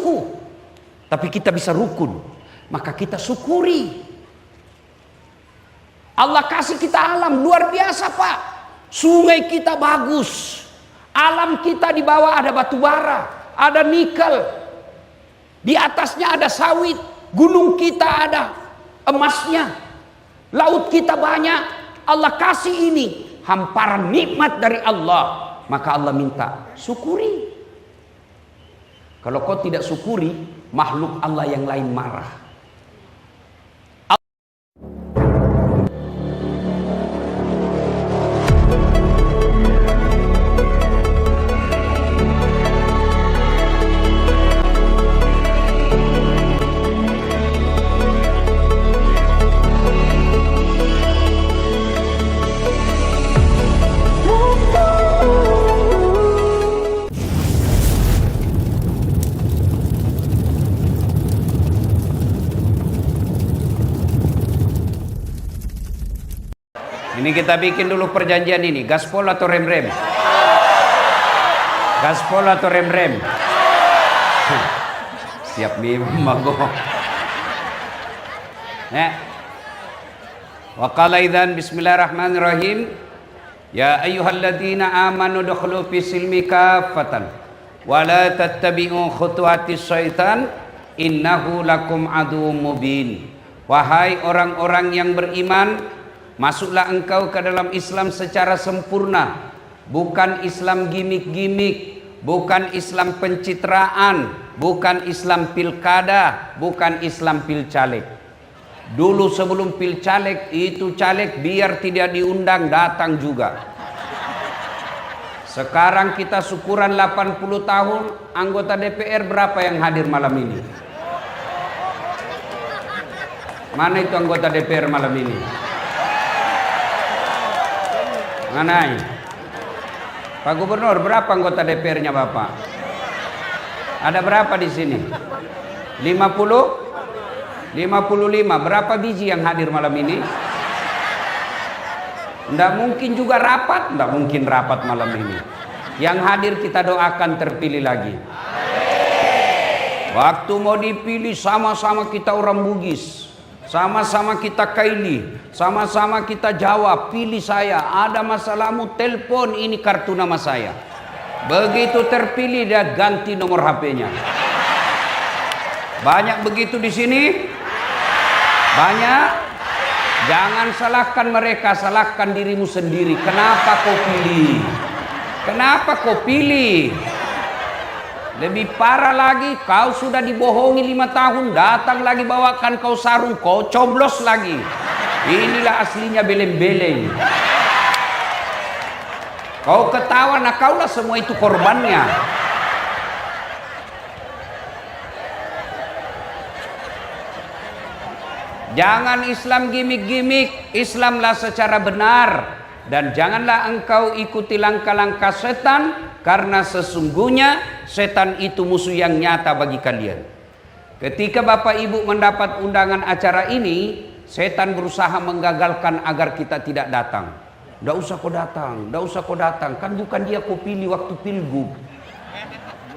suku, tapi kita bisa rukun, maka kita syukuri. Allah kasih kita alam luar biasa Pak. Sungai kita bagus, alam kita di bawah ada batu bara, ada nikel, di atasnya ada sawit, gunung kita ada emasnya, laut kita banyak. Allah kasih ini hamparan nikmat dari Allah, maka Allah minta syukuri. Kalau kau tidak syukuri, makhluk Allah yang lain marah. Ini kita bikin dulu perjanjian ini, gaspol atau rem-rem? Gaspol atau rem-rem? Siap memang. Wa qala idzan bismillahirrahmanirrahim. Ya ayyuhalladzina amanu dukhulu fi silmi kaffatan wa la tattabi'u khutuwatis syaitan innahu lakum aduwwum mubin. Wahai orang-orang yang beriman, masuklah engkau ke dalam Islam secara sempurna, bukan Islam gimik-gimik, bukan Islam pencitraan, bukan Islam pilkada, bukan Islam pilcaleg. Dulu sebelum pilcaleg itu caleg biar tidak diundang datang juga. Sekarang kita syukuran 80 tahun, anggota DPR berapa yang hadir malam ini? Mana itu anggota DPR malam ini? Mana? Pak Gubernur, berapa anggota DPR-nya Bapak? Ada berapa di sini? 50? 55. Berapa biji yang hadir malam ini? Tidak mungkin juga rapat, tidak mungkin rapat malam ini. Yang hadir kita doakan terpilih lagi. Waktu mau dipilih sama-sama kita orang Bugis, sama-sama kita kaili, sama-sama kita jawab, pilih saya, ada masalahmu telepon, ini kartu nama saya. Begitu terpilih dia ganti nomor HP-nya. Banyak begitu di sini? Banyak? Jangan salahkan mereka, salahkan dirimu sendiri. Kenapa kau pilih? Kenapa kau pilih? Lebih parah lagi, kau sudah dibohongi 5 tahun, datang lagi bawakan kau sarung, kau coblos lagi. Inilah aslinya beleng-beleng. Kau ketawa, nah kaulah semua itu korbannya. Jangan Islam gimik-gimik, Islamlah secara benar. Dan janganlah engkau ikuti langkah-langkah setan, karena sesungguhnya setan itu musuh yang nyata bagi kalian. Ketika Bapak Ibu mendapat undangan acara ini, setan berusaha menggagalkan agar kita tidak datang. Nggak usah kau datang, nggak usah kau datang, kan bukan dia kau pilih waktu pilgub.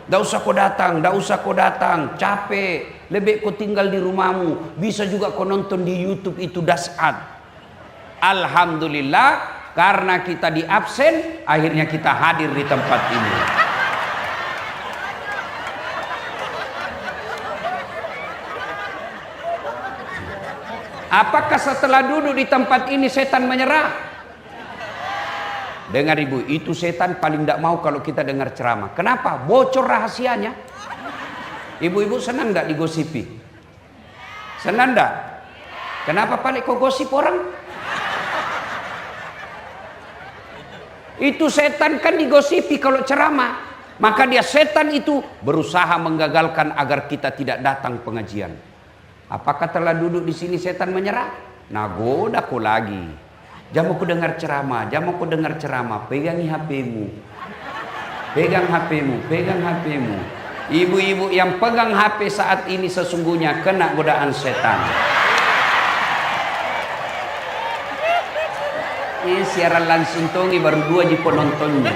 Nggak usah kau datang, nggak usah kau datang, capek, lebih kau tinggal di rumahmu, bisa juga kau nonton di YouTube itu dasat. Alhamdulillah, karena kita di absen, akhirnya kita hadir di tempat ini. Apakah setelah duduk di tempat ini setan menyerah? Dengar ibu, itu setan paling tidak mau kalau kita dengar ceramah. Kenapa? Bocor rahasianya. Ibu-ibu senang tidak digosipi? Senang tidak? Kenapa paling kau gosip orang? Itu setan kan digosipi kalau ceramah. Maka dia setan itu berusaha menggagalkan agar kita tidak datang pengajian. Apakah telah duduk di sini setan menyerah? Nah, goda kau lagi. Jangan aku dengar ceramah, jangan aku dengar ceramah. Pegangi HP-mu. Pegang HP-mu, pegang HP-mu. Ibu-ibu yang pegang HP saat ini sesungguhnya kena godaan setan. Ini siaran langsung tongi baru 2 ji penontonnya.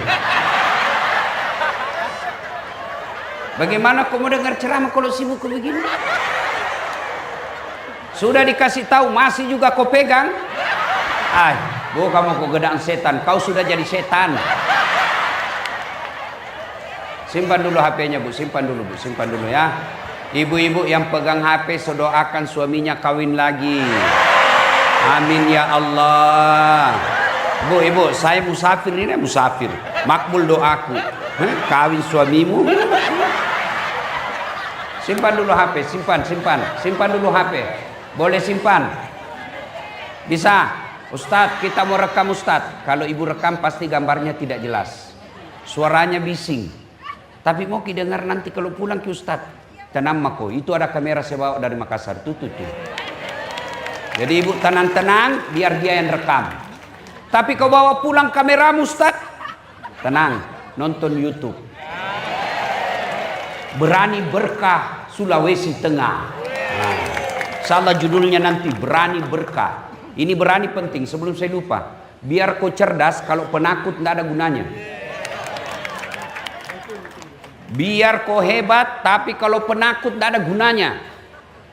Bagaimana kau mau dengar ceramah kalau sibuk begini? Sudah dikasih tahu masih juga kau pegang? Kamu kau gedang setan, kau sudah jadi setan. Simpan dulu HP-nya Bu, simpan dulu Bu, simpan dulu ya. Ibu-ibu yang pegang HP, doakan suaminya kawin lagi. Amin ya Allah. Bu, ibu, saya musafir ini, musafir. Makbul doaku. Kawin suamimu. Simpan dulu HP, simpan dulu HP. Boleh simpan? Bisa? Ustadz, kita mau rekam Ustadz. Kalau ibu rekam pasti gambarnya tidak jelas. Suaranya bising. Tapi mau didengar nanti kalau pulang ke Ustadz. Tenang mako, itu ada kamera saya bawa dari Makassar. Tuh. Jadi ibu tenang-tenang, biar dia yang rekam. Tapi kau bawa pulang kameramu Ustadz. Tenang, nonton YouTube. Berani Berkah Sulawesi Tengah. Salah judulnya nanti, Berani Berkah. Ini berani penting, sebelum saya lupa. Biar kau cerdas, kalau penakut tidak ada gunanya. Biar kau hebat, tapi kalau penakut tidak ada gunanya.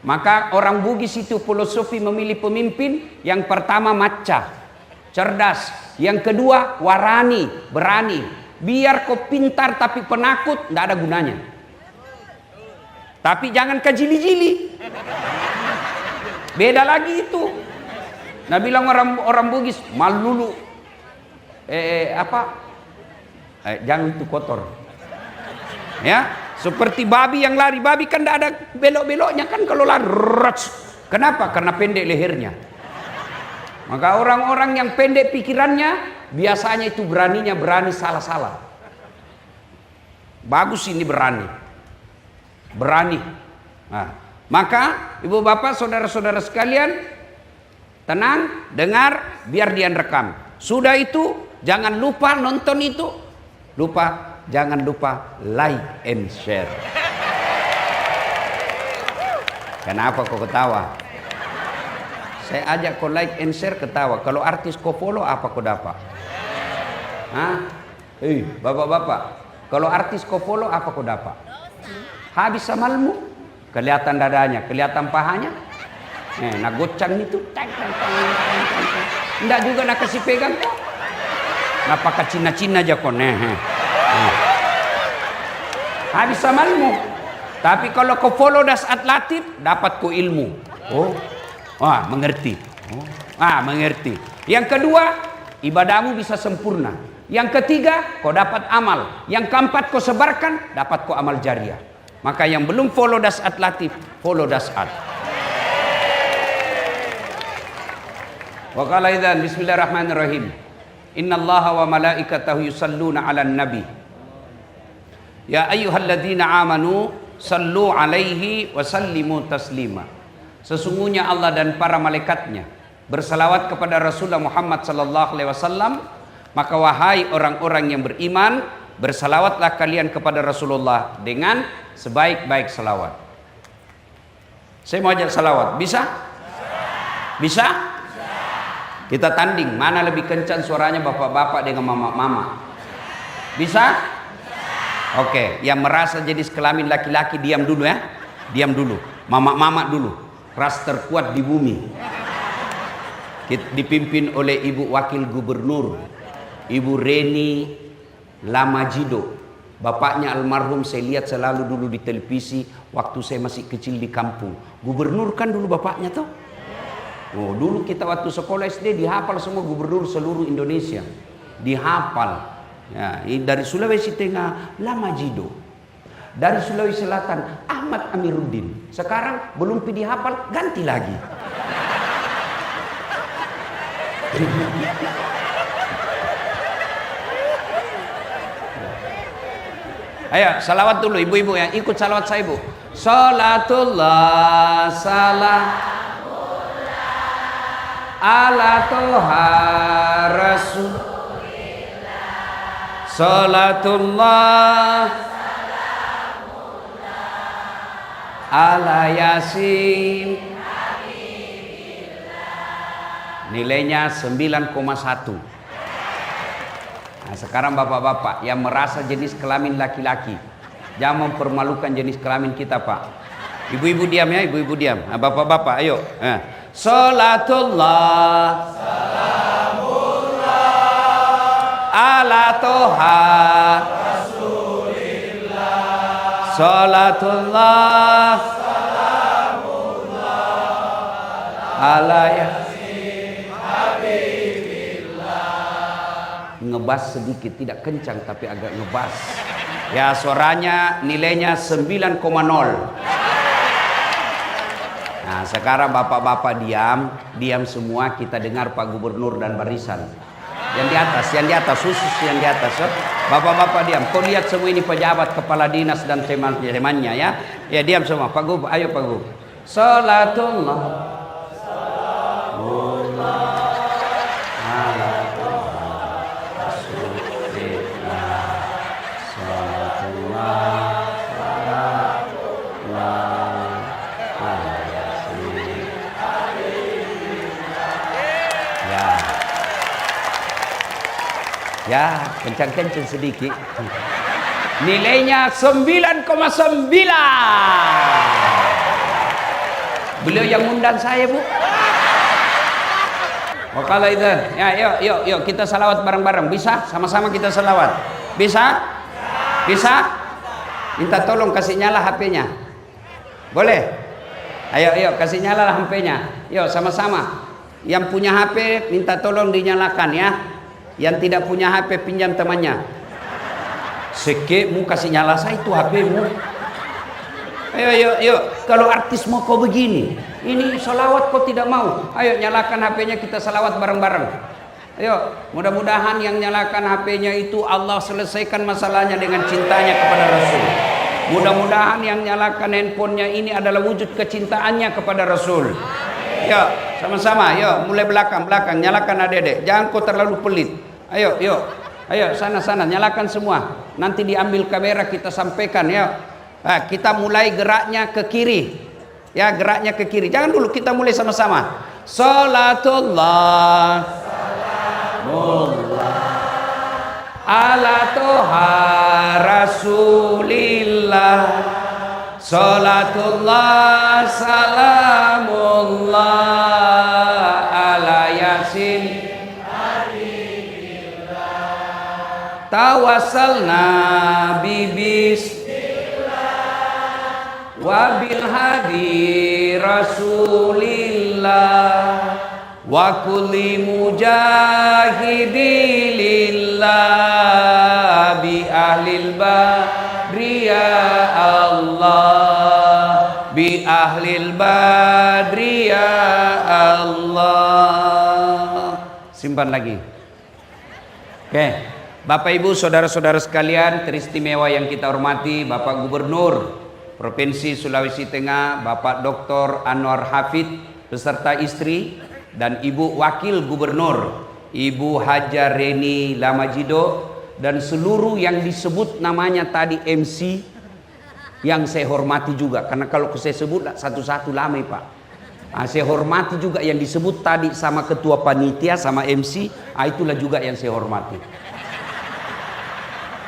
Maka orang Bugis itu filosofi memilih pemimpin. Yang pertama maca, cerdas. Yang kedua warani, berani. Biar kau pintar tapi penakut, tidak ada gunanya. Tapi jangan kejili-jili. Beda lagi itu. Nah bilang orang Bugis, malulu. Jangan itu kotor. Ya, seperti babi yang lari. Babi kan tidak ada belok-beloknya kan kalau lari. Kenapa? Karena pendek lehernya. Maka orang-orang yang pendek pikirannya biasanya itu beraninya berani salah-salah. Bagus ini berani. Nah, maka ibu bapak saudara-saudara sekalian, tenang, dengar, biar dia rekam. Sudah itu jangan lupa nonton itu. Jangan lupa like and share. Kenapa kau ketawa? Saya ajak kau like and share ketawa. Kalau artis kau follow apa kau dapat? Bapak-bapak, kalau artis kau follow apa kau dapat? Habis amalmu, kelihatan dadanya, kelihatan pahanya. Nak gocang itu, enggak juga nak kasih pegang kok. Nak pakai Cina-Cina aja kok. Habis amalmu. Tapi kalau kau follow dasat latif, dapat kau ilmu. Mengerti. Mengerti. Yang kedua, ibadahmu bisa sempurna. Yang ketiga, kau dapat amal. Yang keempat, kau sebarkan, dapat kau amal jariah. Maka yang belum follow dasat latif, follow dasat. Wa qala idzan bismillahirrahmanirrahim. Innallaha wa malaikatahu yusalluna 'alan nabi. Ya ayyuhalladzina amanu sallu 'alaihi wa sallimu taslima. Sesungguhnya Allah dan para malaikatnya bersalawat kepada Rasulullah Muhammad sallallahu alaihi wasallam. Maka wahai orang-orang yang beriman, bersalawatlah kalian kepada Rasulullah dengan sebaik-baik salawat. Saya mau ajak salawat, bisa? Bisa? Kita tanding, mana lebih kencang suaranya bapak-bapak dengan mama-mama. Bisa? Oke, yang merasa jenis kelamin laki-laki diam dulu ya. Diam dulu, mama-mama dulu. Ras terkuat di bumi. Dipimpin oleh Ibu Wakil Gubernur, Ibu Reni Lamajido. Bapaknya almarhum saya lihat selalu dulu di televisi waktu saya masih kecil di kampung. Gubernur kan dulu bapaknya tuh. Dulu kita waktu sekolah SD dihafal semua gubernur seluruh Indonesia. Dihafal. Ya, dari Sulawesi Tengah Lamajido. Dari Sulawesi Selatan Ahmad Amiruddin. Sekarang belum dihafal, ganti lagi. Ayo salawat dulu ibu-ibu yang ikut salawat saya ibu. Salatullah salamullah ala toha rasulillah. Salatullah salamullah ala yasin habibillah. Nilainya 9,1. Nah, sekarang bapak-bapak yang merasa jenis kelamin laki-laki, Jangan mempermalukan jenis kelamin kita, Pak. Ibu-ibu diam ya, ibu-ibu diam. Nah, bapak-bapak, ayo. Salatullah, salamullah, ala toha, Rasulillah. Salatullah, salamullah, ala yasin, habibillah. Ngebas sedikit, tidak kencang tapi agak ngebas. Ya, suaranya nilainya 9,0. Nah, sekarang bapak-bapak diam semua, kita dengar Pak Gubernur dan barisan. Yang di atas, khusus yang di atas. Bapak-bapak diam. Kau lihat semua ini pejabat, kepala dinas dan teman-temannya ya. Ya, diam semua. Pak Gub, ayo Pak Gub. Salatullah, salamullah, ala ya, kencang-kencang sedikit. Nilainya 9,9. Beliau yang undang saya, Bu. Kalau itu, ya, yuk kita salawat bareng-bareng. Bisa? Sama-sama kita salawat. Bisa? Bisa? Minta tolong kasih nyala HP-nya. Boleh? Ayo kasih nyala HP-nya. Yuk sama-sama. Yang punya HP minta tolong dinyalakan ya. Yang tidak punya HP pinjam temannya. Sekekmu kasih nyala saya itu HP-mu. Ayo. Kalau artis mau kau begini, ini salawat kau tidak mau. Ayo nyalakan HP-nya, kita salawat bareng-bareng. Ayo, mudah-mudahan yang nyalakan HP-nya itu Allah selesaikan masalahnya dengan cintanya kepada Rasul. Mudah-mudahan yang nyalakan handphonenya ini adalah wujud kecintaannya kepada Rasul. Yuk, sama-sama, yuk, mulai belakang, nyalakan adek-adek. Jangan kau terlalu pelit. Ayo, sana, nyalakan semua. Nanti diambil kamera, kita sampaikan, ya. Nah, kita mulai geraknya ke kiri. Ya, geraknya ke kiri. Jangan dulu, kita mulai sama-sama. Salatullah, salamullah, ala toha Rasulillah. Salatullah, salamullah, ala yasin, tawassalna bibis wabil hadi Rasulillah wa kulli mujahidilillah bi ahlil badri ya Allah, bi ahlil badri ya Allah. Simpan lagi. Oke. Bapak Ibu saudara-saudara sekalian teristimewa yang kita hormati, Bapak Gubernur Provinsi Sulawesi Tengah, Bapak Dr. Anwar Hafid beserta istri, dan Ibu Wakil Gubernur Ibu Haja Reni Lamajido, dan seluruh yang disebut namanya tadi MC yang saya hormati juga, karena kalau saya sebut satu-satu lama Pak. Saya hormati juga yang disebut tadi sama ketua panitia sama MC, itulah juga yang saya hormati.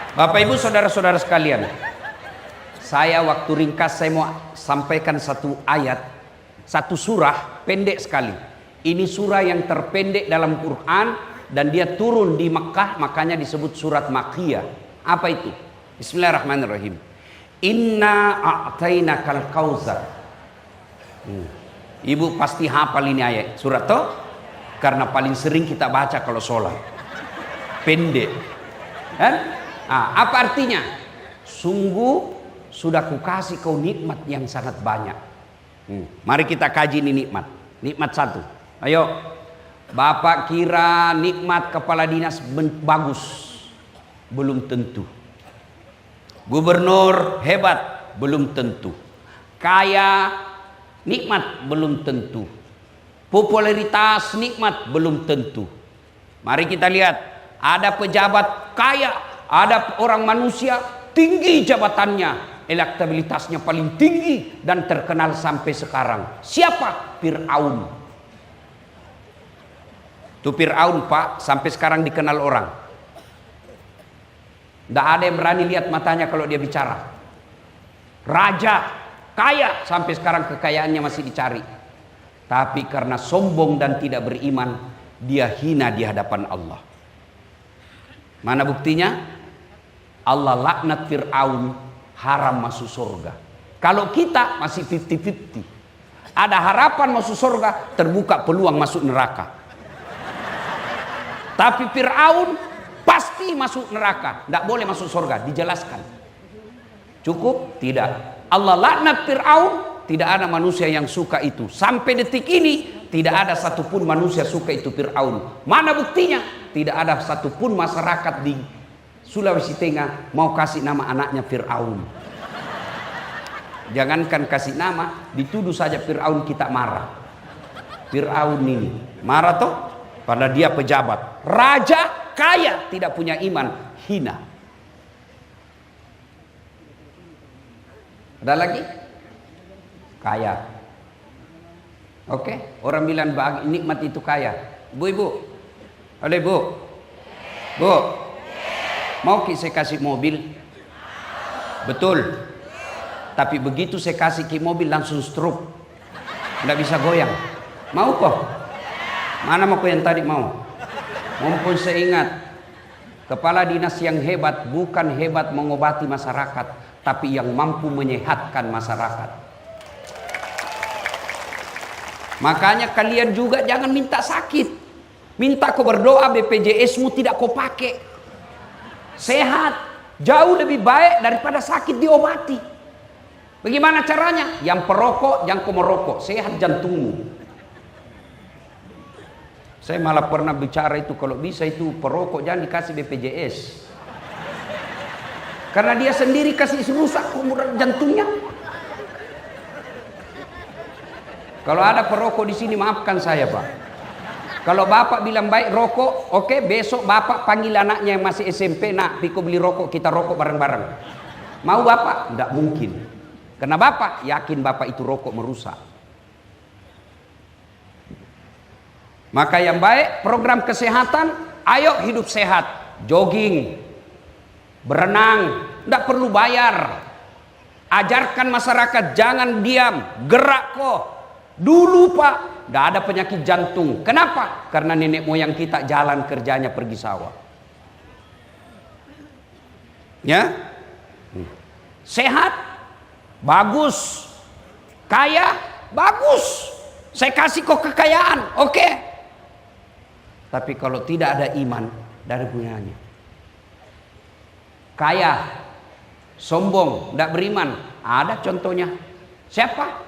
Bapak Ibu saudara-saudara sekalian, saya waktu ringkas saya mau sampaikan satu ayat, satu surah pendek sekali. Ini surah yang terpendek dalam Quran dan dia turun di Mekah, makanya disebut surat Makkiyah. Apa itu? Bismillahirrahmanirrahim. Inna a'tainakal kautsar. Ibu pasti hafal ini ayat surat toh, karena paling sering kita baca kalau sholat. Pendek, kan? Apa artinya? Sungguh sudah kukasih kau nikmat yang sangat banyak. Mari kita kaji ini nikmat. Nikmat satu. Ayo. Bapak kira nikmat kepala dinas bagus? Belum tentu. Gubernur hebat? Belum tentu. Kaya nikmat? Belum tentu. Popularitas nikmat? Belum tentu. Mari kita lihat. Ada pejabat kaya, ada orang manusia tinggi jabatannya, elektabilitasnya paling tinggi dan terkenal sampai sekarang. Siapa? Fir'aun. Itu Fir'aun Pak, sampai sekarang dikenal orang. Tidak ada yang berani lihat matanya kalau dia bicara. raja, kaya, sampai sekarang kekayaannya masih dicari. Tapi karena sombong dan tidak beriman, dia hina di hadapan Allah. Mana buktinya? Allah laknat Fir'aun, haram masuk surga. Kalau kita masih 50-50, ada harapan masuk surga, terbuka peluang masuk neraka. Tapi Fir'aun pasti masuk neraka, tidak boleh masuk surga. Dijelaskan. Cukup? Tidak. Allah laknat Fir'aun, tidak ada manusia yang suka itu. Sampai detik ini tidak ada satupun manusia suka itu Fir'aun. Mana buktinya? Tidak ada satupun masyarakat di Sulawesi Tengah mau kasih nama anaknya Fir'aun. Jangankan kasih nama, dituduh saja Fir'aun kita marah. Fir'aun ini marah toh? Padahal dia pejabat, raja, kaya, tidak punya iman, hina. Ada lagi? Kaya. Oke, orang bilang nikmat itu kaya. Ibu, ada ibu? Bu, mau saya kasih mobil? Betul. Tapi begitu saya kasih ke mobil langsung stroke, nggak bisa goyang. Mau kok? Mana mau kok yang tadi mau? Mumpun saya ingat, kepala dinas yang hebat bukan hebat mengobati masyarakat, tapi yang mampu menyehatkan masyarakat. Makanya kalian juga jangan minta sakit. Minta kau berdoa BPJS-mu tidak kau pakai. Sehat jauh lebih baik daripada sakit diobati. Bagaimana caranya? Yang perokok jangan kau merokok, sehat jantungmu. Saya malah pernah bicara itu, kalau bisa itu perokok jangan dikasih BPJS. Karena dia sendiri kasih rusak jantungnya. Kalau ada perokok di sini maafkan saya Pak. Kalau bapak bilang baik rokok, oke, besok bapak panggil anaknya yang masih SMP, nak, Piko beli rokok, kita rokok bareng-bareng. Mau bapak? Tidak mungkin. Karena bapak yakin bapak itu rokok merusak. Maka yang baik program kesehatan, ayo hidup sehat, jogging, berenang, tidak perlu bayar. Ajarkan masyarakat jangan diam, gerak kok. Dulu Pak, tidak ada penyakit jantung. Kenapa? Karena nenek moyang kita jalan kerjanya pergi sawah. Ya, sehat, bagus, kaya, bagus. Saya kasih kok kekayaan, oke. Tapi kalau tidak ada iman, dari gunanya. Kaya, sombong, tidak beriman. Ada contohnya. Siapa?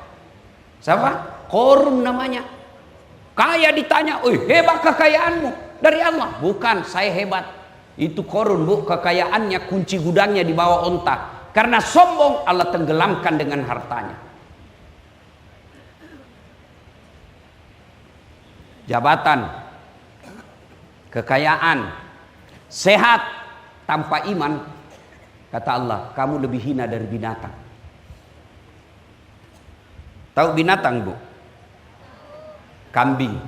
Korun namanya. Kaya ditanya, hebat kekayaanmu dari Allah. Bukan, saya hebat. Itu korun bu, kekayaannya kunci gudangnya di bawah onta. Karena sombong Allah tenggelamkan dengan hartanya. Jabatan, kekayaan, sehat tanpa iman, kata Allah, kamu lebih hina dari binatang. Tahu binatang bu? Kambing.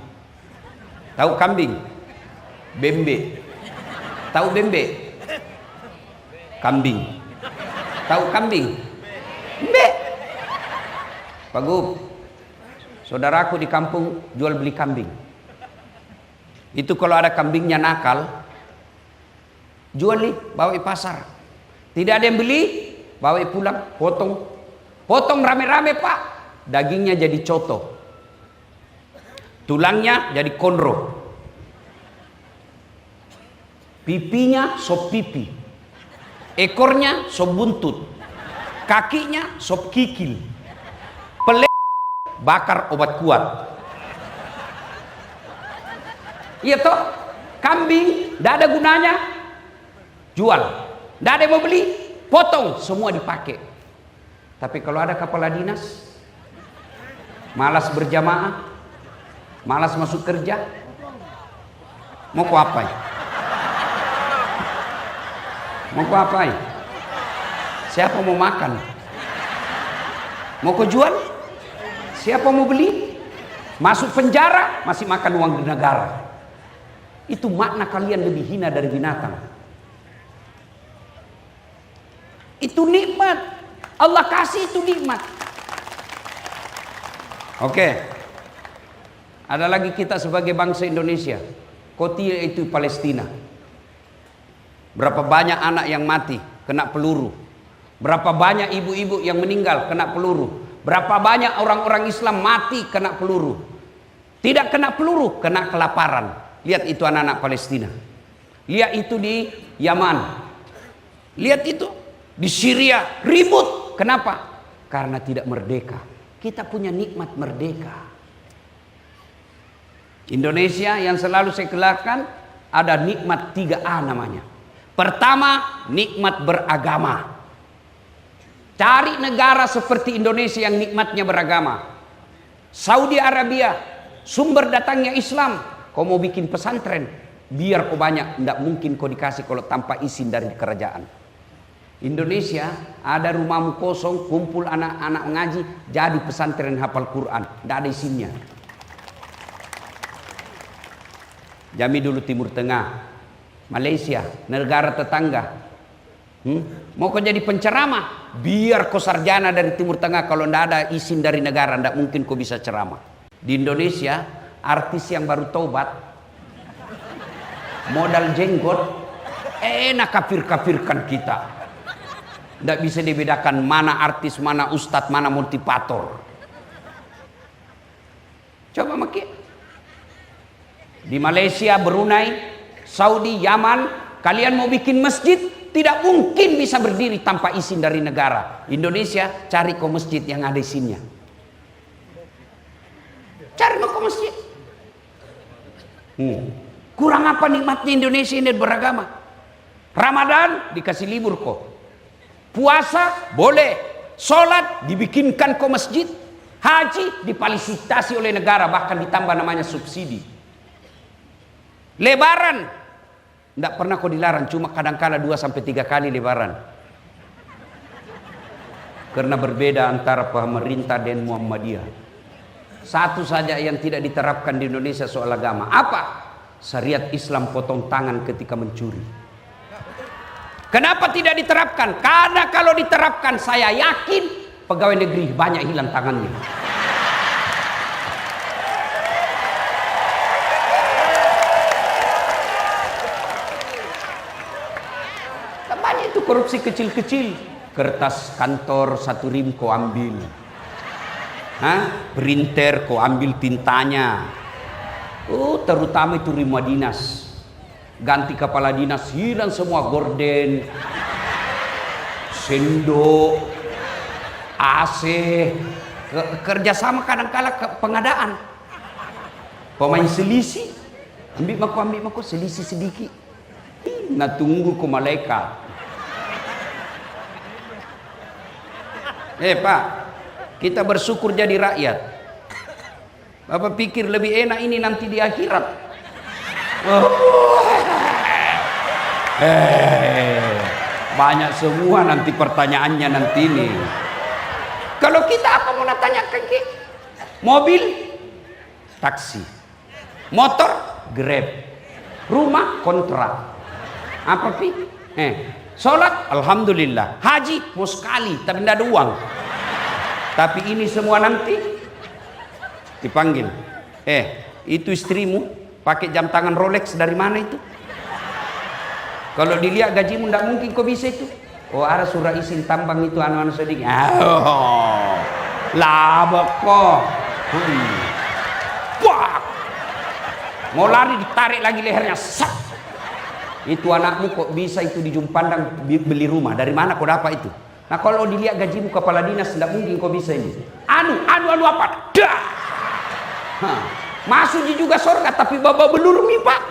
Tahu kambing? Bembe. Tahu bembe? Kambing. Tahu kambing? Bembe. Pak Gub, saudaraku di kampung jual beli kambing. Itu kalau ada kambingnya nakal, jual nih, bawa ke pasar. Tidak ada yang beli, bawa pulang, potong. Potong rame-rame Pak. Dagingnya jadi coto, tulangnya jadi konro, pipinya sop pipi, ekornya sop buntut, kakinya sop kikil, bakar obat kuat. Iya toh, kambing tidak ada gunanya, jual, tidak ada yang mau beli, potong, semua dipakai. Tapi kalau ada kepala dinas, malas berjamaah, malas masuk kerja, mau ku apain? Mau ku apain? Siapa mau makan? Mau ku jual? Siapa mau beli? Masuk penjara, masih makan uang di negara. Itu makna kalian lebih hina dari binatang. Itu nikmat. Allah kasih itu nikmat. Oke. Ada lagi kita sebagai bangsa Indonesia. Kotia itu Palestina. Berapa banyak anak yang mati kena peluru. Berapa banyak ibu-ibu yang meninggal kena peluru. Berapa banyak orang-orang Islam mati kena peluru. Tidak kena peluru, kena kelaparan. Lihat itu anak-anak Palestina. Lihat itu di Yaman. Lihat itu di Syria ribut. Kenapa? Karena tidak merdeka. Kita punya nikmat merdeka. Indonesia yang selalu saya gelarkan ada nikmat 3A namanya. Pertama, nikmat beragama. Cari negara seperti Indonesia yang nikmatnya beragama. Saudi Arabia, sumber datangnya Islam. Kau mau bikin pesantren, biar kau banyak, tidak mungkin kau dikasih kalau tanpa izin dari kerajaan. Indonesia ada rumahmu kosong, kumpul anak-anak ngaji, jadi pesantren hafal Quran, tidak ada izinnya. Jami dulu Timur Tengah, Malaysia, negara tetangga. Mau kau jadi penceramah, biar kau sarjana dari Timur Tengah, kalau tidak ada izin dari negara, tidak mungkin kau bisa ceramah. Di Indonesia, artis yang baru taubat, modal jenggot, enak kafir-kafirkan kita. Tidak bisa dibedakan mana artis, mana ustadz, mana motivator. Coba makin. Di Malaysia, Brunei, Saudi, Yaman, kalian mau bikin masjid, tidak mungkin bisa berdiri tanpa izin dari negara. Indonesia, cari ke masjid yang ada izinnya. Cari ke masjid. Kurang apa nikmatnya Indonesia ini beragama? Ramadan dikasih libur kok. Puasa boleh. Sholat dibikinkan ke masjid. Haji difasilitasi oleh negara, bahkan ditambah namanya subsidi. Lebaran tidak pernah kau dilarang, cuma kadang-kala 2-3 kali lebaran. Karena berbeda antara pemerintah dan Muhammadiyah. Satu saja yang tidak diterapkan di Indonesia soal agama. Apa? Syariat Islam potong tangan ketika mencuri. Kenapa tidak diterapkan? Karena kalau diterapkan, saya yakin pegawai negeri banyak hilang tangannya. Banyak itu korupsi kecil-kecil. Kertas kantor 1 rim kau ambil. Printer kau ambil tintanya. Terutama itu rumah dinas. Ganti kepala dinas, hilang semua gorden, sendok, AC. Kerjasama kadang-kala pengadaan. Pemain selisih, ambil maku selisih sedikit. Nah tunggu ke malaikat. Pak, kita bersyukur jadi rakyat. Bapak pikir lebih enak ini nanti di akhirat. Banyak semua nanti pertanyaannya nanti ini. Kalau kita apa mau tanyakan ke? Mobil, taksi, motor, Grab, rumah, kontrak. Apa pi? Sholat, alhamdulillah. Haji, mau sekali, tapi tidak ada uang. Tapi ini semua nanti dipanggil. Itu istrimu pakai jam tangan Rolex dari mana itu? Kalau dilihat gajimu tidak mungkin kau bisa itu. Ada surah izin tambang itu anak-anak sedikit. Labak kok. Mau lari ditarik lagi lehernya. Sak. Itu anakmu kok bisa itu di Jumpandang beli rumah. Dari mana kau dapat itu? Nah kalau dilihat gajimu kepala dinas, tidak mungkin kau bisa ini. Anu apa? Dah. Masuk juga surga tapi bapak belur mi pak.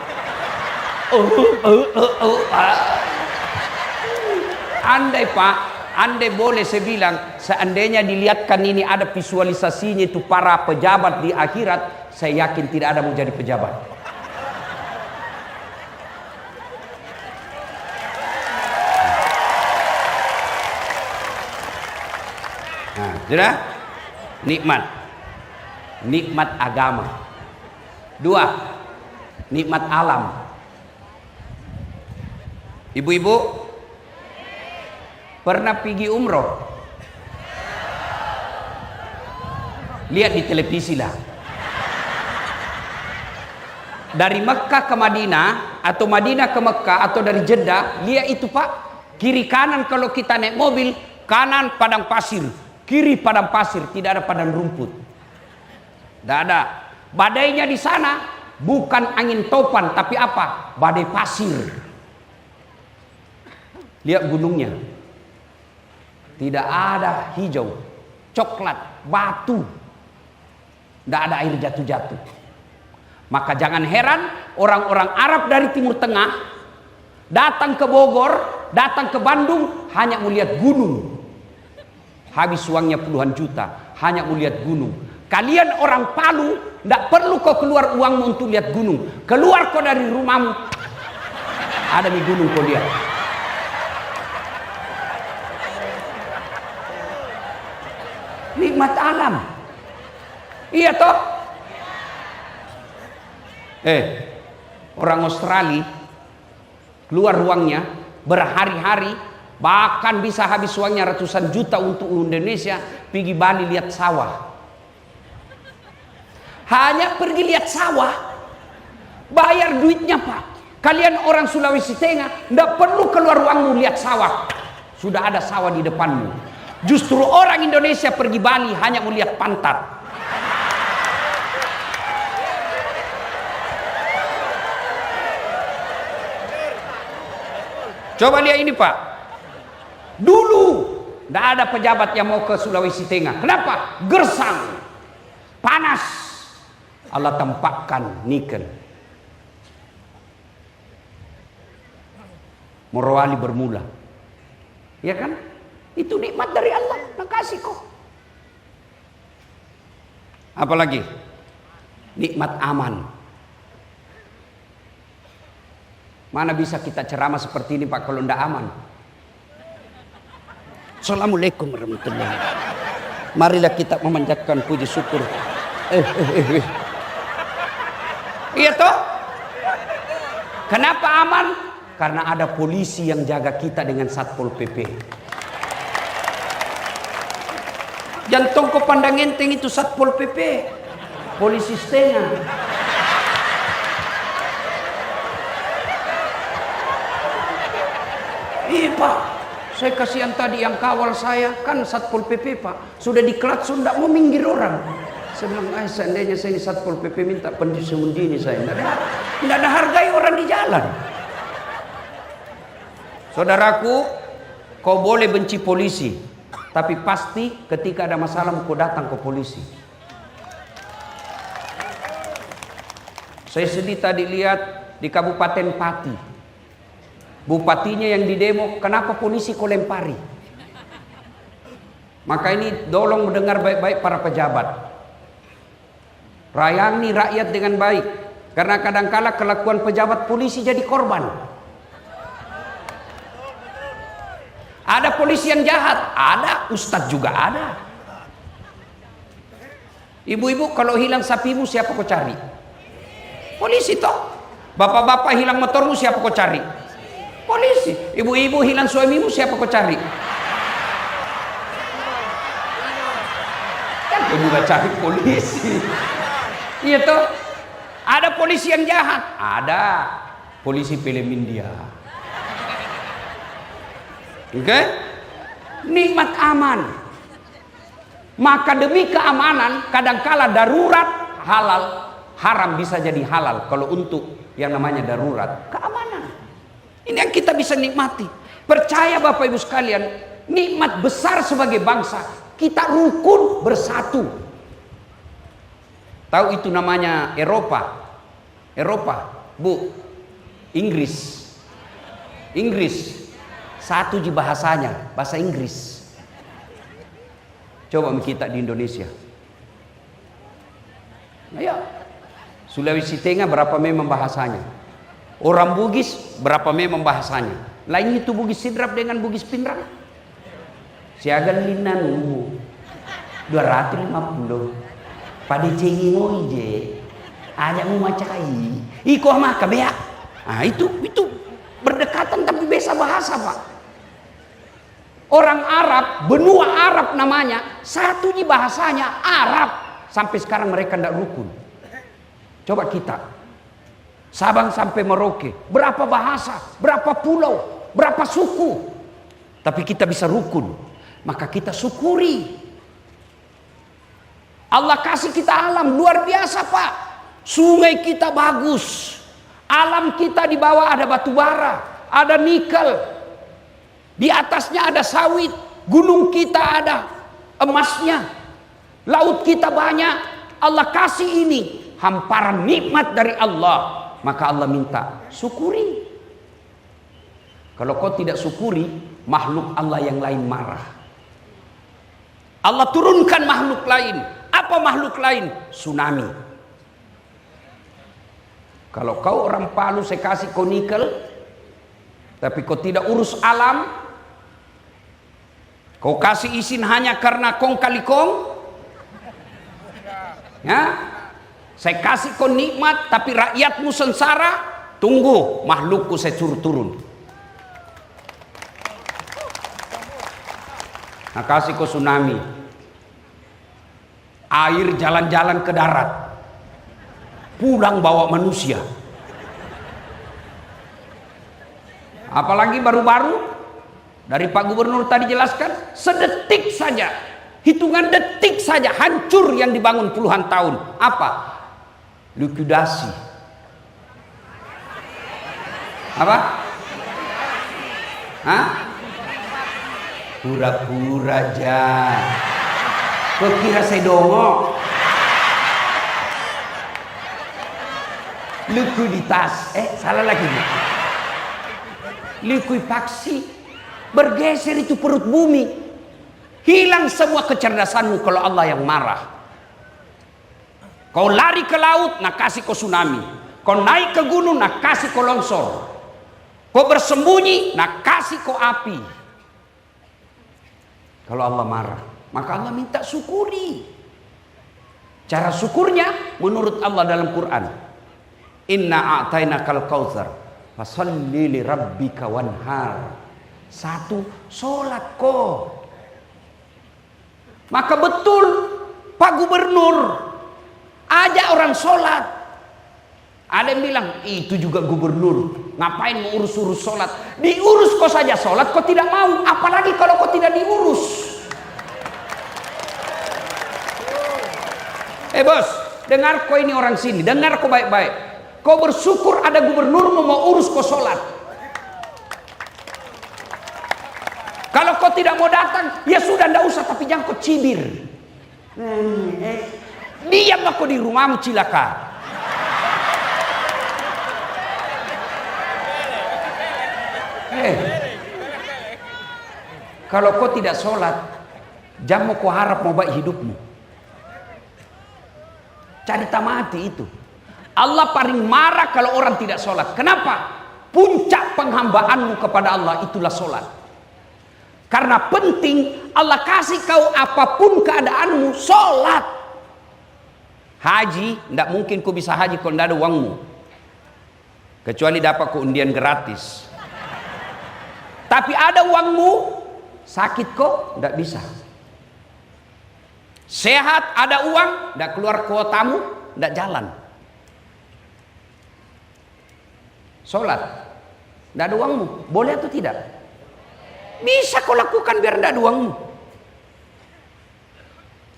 Andai pak, andai boleh saya bilang, seandainya dilihatkan ini ada visualisasinya itu para pejabat di akhirat, saya yakin tidak ada mau jadi pejabat. Sudah? Nikmat agama. 2, nikmat alam. Ibu-ibu pernah pergi umroh? Lihat di televisi lah. Dari Mekah ke Madinah atau Madinah ke Mekah atau dari Jeddah, lihat itu Pak, kiri kanan kalau kita naik mobil, kanan padang pasir, kiri padang pasir, tidak ada padang rumput. Tidak ada. Badainya di sana bukan angin topan tapi apa? Badai pasir. Lihat gunungnya. Tidak ada hijau, coklat, batu. Tidak ada air jatuh-jatuh. Maka jangan heran orang-orang Arab dari Timur Tengah datang ke Bogor, datang ke Bandung hanya melihat gunung. Habis uangnya puluhan juta hanya melihat gunung. Kalian orang Palu tidak perlu kau keluar uangmu untuk lihat gunung. Keluar kau dari rumahmu, ada di gunung kau lihat. Nikmat alam. Iya toh? Orang Australia keluar uangnya berhari-hari, bahkan bisa habis uangnya ratusan juta untuk Indonesia, pergi Bali lihat sawah. Hanya pergi lihat sawah, bayar duitnya Pak. Kalian orang Sulawesi Tengah tidak perlu keluar uangmu lihat sawah, sudah ada sawah di depanmu. Justru orang Indonesia pergi Bali hanya melihat pantat. Coba lihat ini Pak. Dulu tidak ada pejabat yang mau ke Sulawesi Tengah. Kenapa? Gersang, panas. Allah tampakkan nikel. Morowali bermula. Ya kan? Itu nikmat dari Allah. Makasih kok. Apalagi? Nikmat aman. Mana bisa kita ceramah seperti ini Pak kalau tidak aman? Assalamualaikum warahmatullahi wabarakatuh. Marilah kita memanjatkan puji syukur. Iya toh? Kenapa aman? Karena ada polisi yang jaga kita dengan Satpol PP. Jantung kau pandang enteng itu Satpol PP. Polisi setengah. Iya Pak, saya kasihan tadi yang kawal saya kan Satpol PP Pak, sudah diklatsun tidak mau minggir orang. Saya bilang, seandainya saya ini Satpol PP minta pendidikan ini saya, tidak ada hargai orang di jalan. Saudaraku, kau boleh benci polisi, tapi pasti ketika ada masalah kau datang ke polisi. Saya sedih tadi lihat di Kabupaten Pati. Bupatinya yang didemo, kenapa polisi kau lempari? Maka ini tolong mendengar baik-baik para pejabat. Rayani rakyat dengan baik. Karena kadangkala kelakuan pejabat polisi jadi korban. Ada polisi yang jahat, ada. Ustadz juga ada. Ibu-ibu kalau hilang sapimu siapa kau cari? Polisi toh. Bapak-bapak hilang motormu siapa kau cari? Polisi. Ibu-ibu hilang suamimu siapa kau cari? Kan kau juga cari polisi. Iya toh. Ada polisi yang jahat, ada polisi film India. Oke? Nikmat aman. Maka demi keamanan kadangkala darurat halal, haram bisa jadi halal kalau untuk yang namanya darurat. Keamanan. Ini yang kita bisa nikmati. Percaya Bapak Ibu sekalian, nikmat besar sebagai bangsa, kita rukun bersatu. Tahu itu namanya Eropa. Eropa, Bu. Inggris. Inggris. Satu di bahasanya, bahasa Inggris. Coba kita di Indonesia. Ayo. Sulawesi Tengah berapa memang bahasanya? Orang Bugis berapa memang bahasanya? Lain itu Bugis Sidrap dengan Bugis Pinrang. Siagan linanu 250. Pada cengi ngoije. Ajak mu macai. Iko maka bea. Nah, itu berdekatan tapi beza bahasa, Pak. Orang Arab, benua Arab namanya, satu di bahasanya Arab, sampai sekarang mereka tidak rukun. Coba kita, Sabang sampai Merauke, berapa bahasa, berapa pulau, berapa suku, tapi kita bisa rukun. Maka kita syukuri. Allah kasih kita alam luar biasa, Pak. Sungai kita bagus, alam kita di bawah ada batu bara, ada nikel, di atasnya ada sawit, gunung kita ada emasnya, laut kita banyak. Allah kasih ini hamparan nikmat dari Allah, maka Allah minta syukuri. Kalau kau tidak syukuri, makhluk Allah yang lain marah. Allah turunkan makhluk lain. Apa makhluk lain? Tsunami. Kalau kau orang Palu, saya kasih kau nikel, tapi kau tidak urus alam, kau kasih izin hanya karena kong kali kong, ya, saya kasih kau nikmat, tapi rakyatmu sengsara. Tunggu, makhlukku saya suruh turun. Nah, kasih kau tsunami, air jalan-jalan ke darat, pulang bawa manusia. Apalagi baru-baru dari Pak Gubernur tadi jelaskan, sedetik saja, hitungan detik saja hancur yang dibangun puluhan tahun. Apa? Likuidasi. Apa? Hah? Pura-pura aja. Kau kira saya dongok? Likuiditas. Salah lagi. Likuifaksi. Bergeser itu perut bumi. Hilang semua kecerdasanmu kalau Allah yang marah. Kau lari ke laut, nak kasih kau tsunami. Kau naik ke gunung, nak kasih kau longsor. Kau bersembunyi, nak kasih kau api. Kalau Allah marah, maka Allah minta syukuri. Cara syukurnya menurut Allah dalam Quran, inna a'tainakal kautsar fasalli li rabbika wanhar. Satu, sholat kok. Maka betul Pak Gubernur ajak orang sholat. Ada yang bilang, itu juga gubernur, ngapain mau urus-urus sholat? Diurus kok saja sholat, kok tidak mau, apalagi kalau kau tidak diurus. Bos, dengar kau ini orang sini, dengar kau baik-baik. Kau bersyukur ada gubernur mau urus kau sholat. Kalau kau tidak mau datang, ya sudah ndak usah, tapi jangan kau cibir. Diam aku di rumahmu cilaka. Kalau kau tidak sholat, jangan kau harap mau baik hidupmu. Cari tamati itu. Allah paling marah kalau orang tidak sholat. Kenapa? Puncak penghambaanmu kepada Allah itulah sholat. Karena penting, Allah kasih kau apapun keadaanmu, sholat. Haji, tidak mungkin kau bisa haji kalau tidak ada uangmu. Kecuali dapat keundian gratis. Tapi ada uangmu, sakit kok, tidak bisa. Sehat, ada uang, tidak keluar kuotamu, tidak jalan. Sholat, tidak ada uangmu, boleh atau tidak? Bisa kau lakukan biar tidak ada uangmu.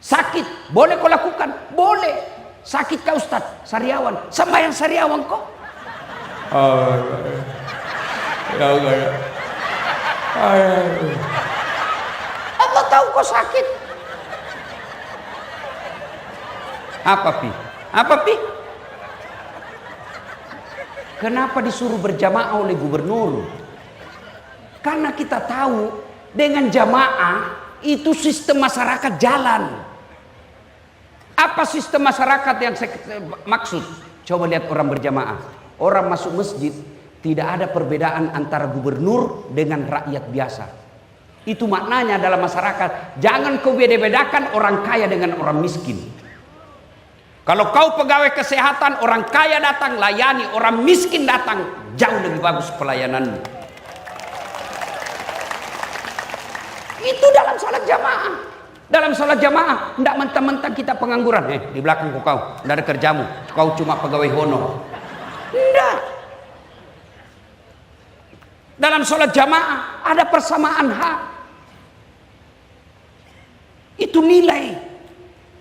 Sakit, boleh kau lakukan? Boleh. Sakit kau Ustaz, sariawan, sembahyang sariawan kok. Allah tahu kau sakit. Apa pi? Apa pi? Kenapa disuruh berjamaah oleh gubernur? Karena kita tahu dengan jamaah itu sistem masyarakat jalan. Apa sistem masyarakat yang saya maksud? Coba lihat orang berjamaah. Orang masuk masjid, tidak ada perbedaan antara gubernur dengan rakyat biasa. Itu maknanya dalam masyarakat. Jangan kau beda-bedakan orang kaya dengan orang miskin. Kalau kau pegawai kesehatan, orang kaya datang layani, orang miskin datang, jauh lebih bagus pelayananmu. Itu dalam salat jamaah. Dalam sholat jamaah, tidak mentang-mentang kita pengangguran. Di belakang kau, tidak ada kerjamu. Kau cuma pegawai honor. Tidak. Dalam sholat jamaah, ada persamaan hak. Itu nilai.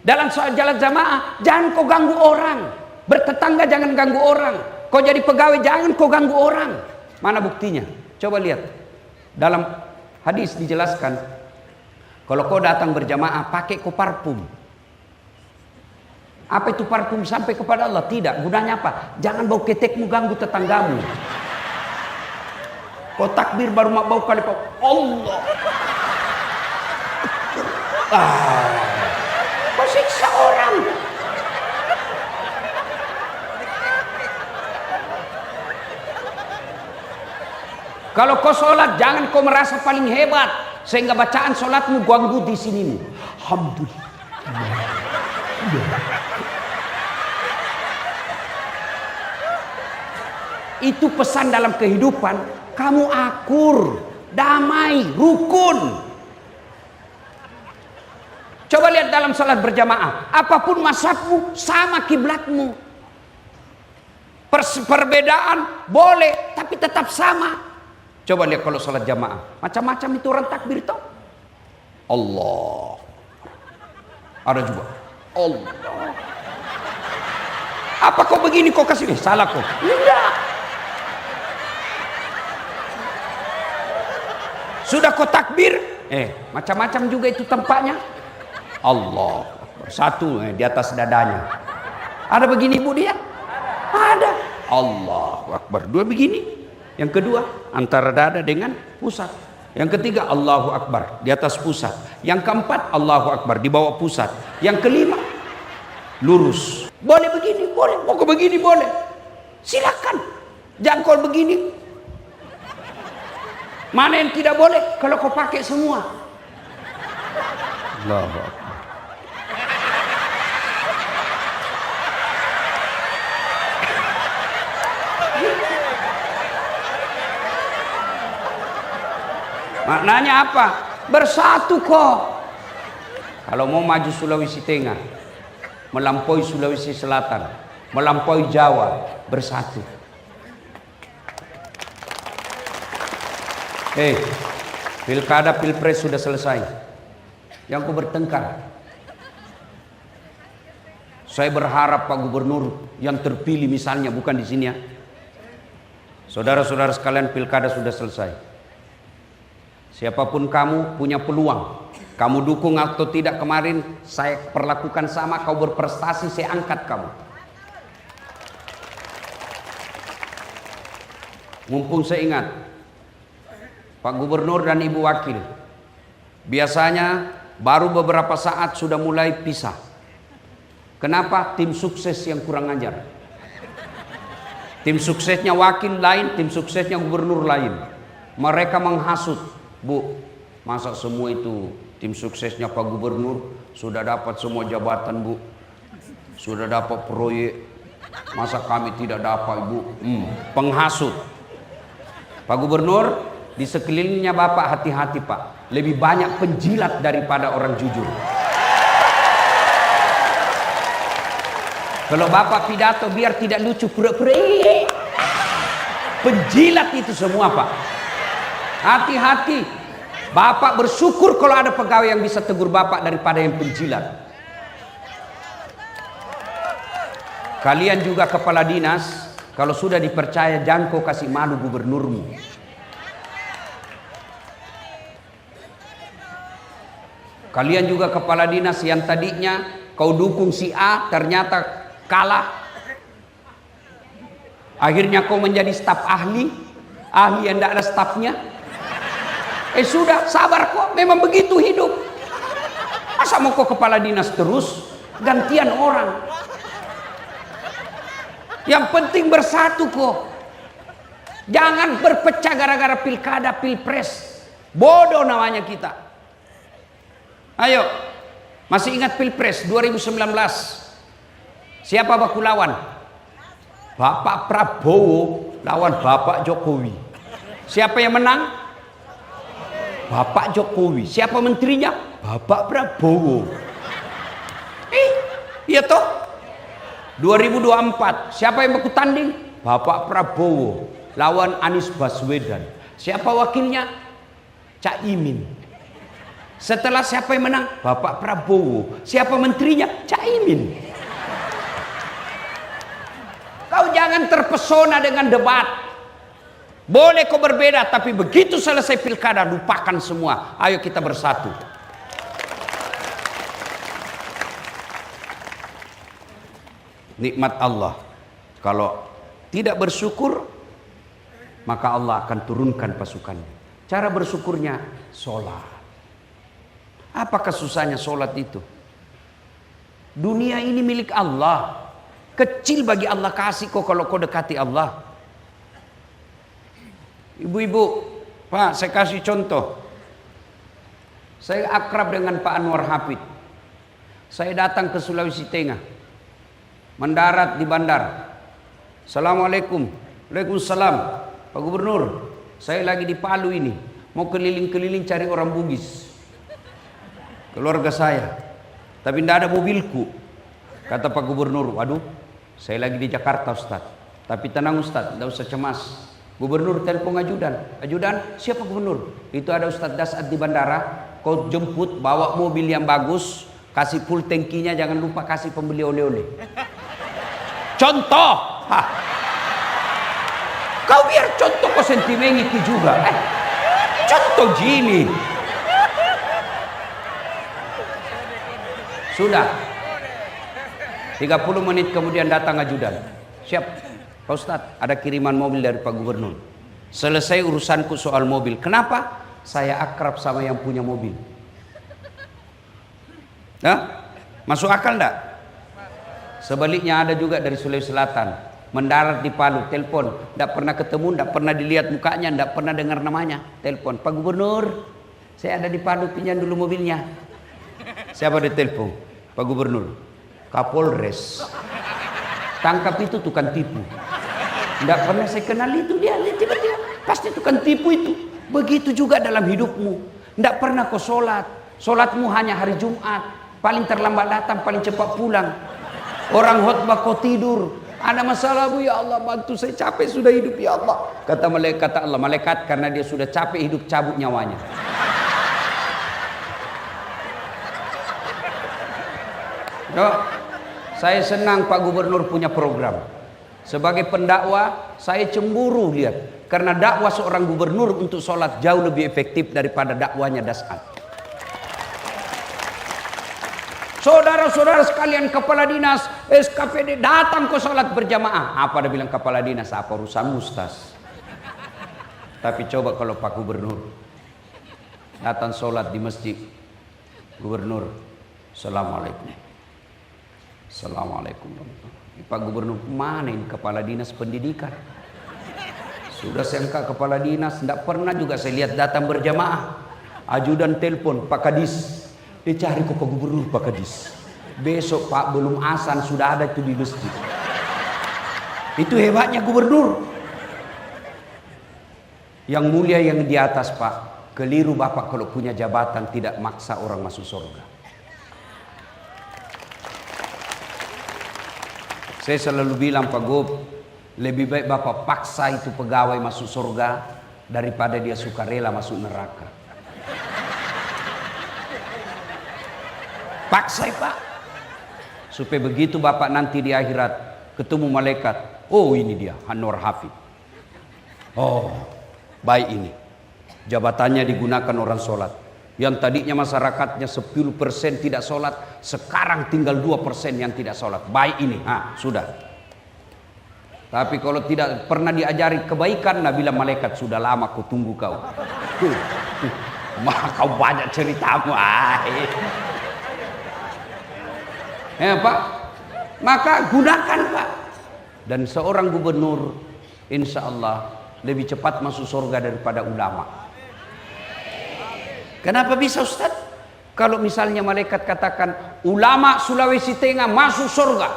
Dalam sholat jamaah, jangan kau ganggu orang. Bertetangga jangan ganggu orang. Kau jadi pegawai, jangan kau ganggu orang. Mana buktinya? Coba lihat. Dalam hadis dijelaskan, kalau kau datang berjamaah, pakai kau parfum. Apa itu parfum sampai kepada Allah? Tidak. Gunanya apa? Jangan bau ketekmu ganggu tetanggamu. Kau takbir baru bau kali Allah. Kau siksa orang. Kalau kau sholat, jangan kau merasa paling hebat sehingga bacaan sholatmu ganggu di sinimu. Alhamdulillah. Itu pesan dalam kehidupan. Kamu akur, damai, rukun. Coba lihat dalam sholat berjamaah. Apapun mazhabmu, sama kiblatmu. Perbedaan boleh, tapi tetap sama. Coba lihat kalau sholat jamaah, macam-macam itu orang takbir toh. Allah. Ada juga. Allah. Apa kau begini kau kasih ini? Salah kau. Tidak. Sudah kau takbir, macam-macam juga itu tempatnya. Allah. Satu di atas dadanya. Ada begini bu dia? Ada. Allahu Akbar. Dua begini. Yang kedua antara dada dengan pusat. Yang ketiga Allahu Akbar di atas pusat. Yang keempat Allahu Akbar di bawah pusat. Yang kelima lurus. Boleh begini, boleh. Mau kau begini boleh. Silakan. Jangan kau begini. Mana yang tidak boleh? Kalau kau pakai semua. Allahu Akbar. Maknanya apa? Bersatu kok. Kalau mau maju Sulawesi Tengah, melampaui Sulawesi Selatan, melampaui Jawa, bersatu. Pilkada Pilpres sudah selesai. Yang ku bertengkar. Saya berharap Pak Gubernur yang terpilih misalnya, bukan di sini ya. Saudara-saudara sekalian, pilkada sudah selesai. Siapapun kamu punya peluang. Kamu dukung atau tidak kemarin, saya perlakukan sama, kau berprestasi, saya angkat kamu. Mumpung saya ingat, Pak Gubernur dan Ibu Wakil, biasanya baru beberapa saat sudah mulai pisah. Kenapa? Tim sukses yang kurang ajar. Tim suksesnya wakil lain, tim suksesnya gubernur lain. Mereka menghasut. Bu, masa semua itu tim suksesnya Pak Gubernur sudah dapat semua jabatan bu, sudah dapat proyek, masa kami tidak dapat ibu? Penghasut. Pak Gubernur, di sekelilingnya Bapak hati-hati Pak, lebih banyak penjilat daripada orang jujur. Kalau Bapak pidato biar tidak lucu pura-pura, penjilat itu semua Pak. Hati-hati. Bapak bersyukur kalau ada pegawai yang bisa tegur Bapak daripada yang penjilat. Kalian juga kepala dinas, kalau sudah dipercaya jangan kau kasih malu gubernurmu. Kalian juga kepala dinas yang tadinya kau dukung si A, ternyata kalah. Akhirnya kau menjadi staf ahli yang tidak ada stafnya. Sudah, sabar kok, memang begitu hidup. Masa mau kok kepala dinas terus, gantian orang. Yang penting bersatu kok. Jangan berpecah gara-gara pilkada, pilpres. Bodoh namanya kita. Ayo, masih ingat pilpres 2019? Siapa baku lawan? Bapak Prabowo lawan Bapak Jokowi. Siapa yang menang? Bapak Jokowi. Siapa menterinya? Bapak Prabowo. Iya toh? 2024 siapa yang baku tanding? Bapak Prabowo lawan Anies Baswedan. Siapa wakilnya? Cak Imin. Setelah siapa yang menang? Bapak Prabowo. Siapa menterinya? Cak Imin. Kau jangan terpesona dengan debat. Boleh kau berbeda, tapi begitu selesai pilkada lupakan semua. Ayo kita bersatu. Nikmat Allah. Kalau tidak bersyukur, maka Allah akan turunkan pasukannya. Cara bersyukurnya sholat. Apakah susahnya sholat itu? Dunia ini milik Allah. Kecil bagi Allah kasih kok kalau kau dekati Allah. Ibu-ibu, Pak, saya kasih contoh. Saya akrab dengan Pak Anwar Hafid. Saya datang ke Sulawesi Tengah, mendarat di bandar. Assalamualaikum. Waalaikumsalam. Pak Gubernur, saya lagi di Palu ini, mau keliling-keliling cari orang Bugis, keluarga saya, tapi tidak ada mobilku. Kata Pak Gubernur, waduh, saya lagi di Jakarta Ustaz. Tapi tenang Ustaz, tidak usah cemas. Gubernur telepon ajudan. Ajudan, siapa gubernur? Itu ada Ustaz Dasat di bandara. Kau jemput, bawa mobil yang bagus, kasih full tankinya, jangan lupa kasih pembeli oleh-oleh. Contoh. Hah. Kau biar contoh kau sentimen itu juga. Contoh gini. Sudah. 30 menit kemudian datang ajudan. Siap. Pak Ustadz, ada kiriman mobil dari Pak Gubernur. Selesai urusanku soal mobil. Kenapa? Saya akrab sama yang punya mobil. Nah, masuk akal enggak? Sebaliknya ada juga dari Sulawesi Selatan, mendarat di Palu, telepon, enggak pernah ketemu, enggak pernah dilihat mukanya, enggak pernah dengar namanya. Telepon, Pak Gubernur, saya ada di Palu, pinjam dulu mobilnya. Siapa di telepon? Pak Gubernur. Kapolres. Tangkap itu tukang tipu. Tidak pernah saya kenal itu dia, tiba-tiba pasti tukang tipu itu. Begitu juga dalam hidupmu. Tidak pernah kau sholat. Sholatmu hanya hari Jumat. Paling terlambat datang, paling cepat pulang. Orang khotbah kau tidur. Ada masalah bu, ya Allah bantu saya, capek sudah hidup ya Allah. Kata Allah, malaikat karena dia sudah capek hidup cabut nyawanya. Yo, saya senang Pak Gubernur punya program. Sebagai pendakwah, saya cemburu lihat. Karena dakwah seorang gubernur untuk sholat jauh lebih efektif daripada dakwanya Dasat. Saudara-saudara sekalian, kepala dinas, SKPD datang ke sholat berjamaah. Apa dia bilang kepala dinas? Apa urusan Ustaz? Tapi coba kalau Pak Gubernur datang sholat di masjid. Gubernur, Assalamualaikum. Assalamualaikum. Pak Gubernur, mana ini kepala dinas pendidikan? Sudah sengka kepala dinas, tidak pernah juga saya lihat datang berjamaah. Ajudan telepon, Pak Kadis, dicari kok Pak Gubernur, Pak Kadis. Besok Pak belum azan sudah ada itu di masjid. Itu hebatnya gubernur. Yang mulia yang di atas Pak, keliru Bapak kalau punya jabatan tidak maksa orang masuk surga. Saya selalu bilang Pak Gub, lebih baik Bapak paksa itu pegawai masuk surga daripada dia sukarela masuk neraka. Paksa Pak, supaya begitu Bapak nanti di akhirat ketemu malaikat, oh ini dia Anwar Hafid. Oh baik, ini jabatannya digunakan orang sholat. Yang tadinya masyarakatnya 10% tidak sholat, sekarang tinggal 2% yang tidak sholat. Baik ini, sudah. Tapi kalau tidak pernah diajari kebaikan, nah bilang malaikat, sudah lama aku tunggu kau. Maka kau banyak ceritamu. Ya Pak, maka gunakan Pak. Dan seorang gubernur, insya Allah lebih cepat masuk surga daripada ulama. Kenapa bisa Ustaz? Kalau misalnya malaikat katakan ulama Sulawesi Tengah masuk surga,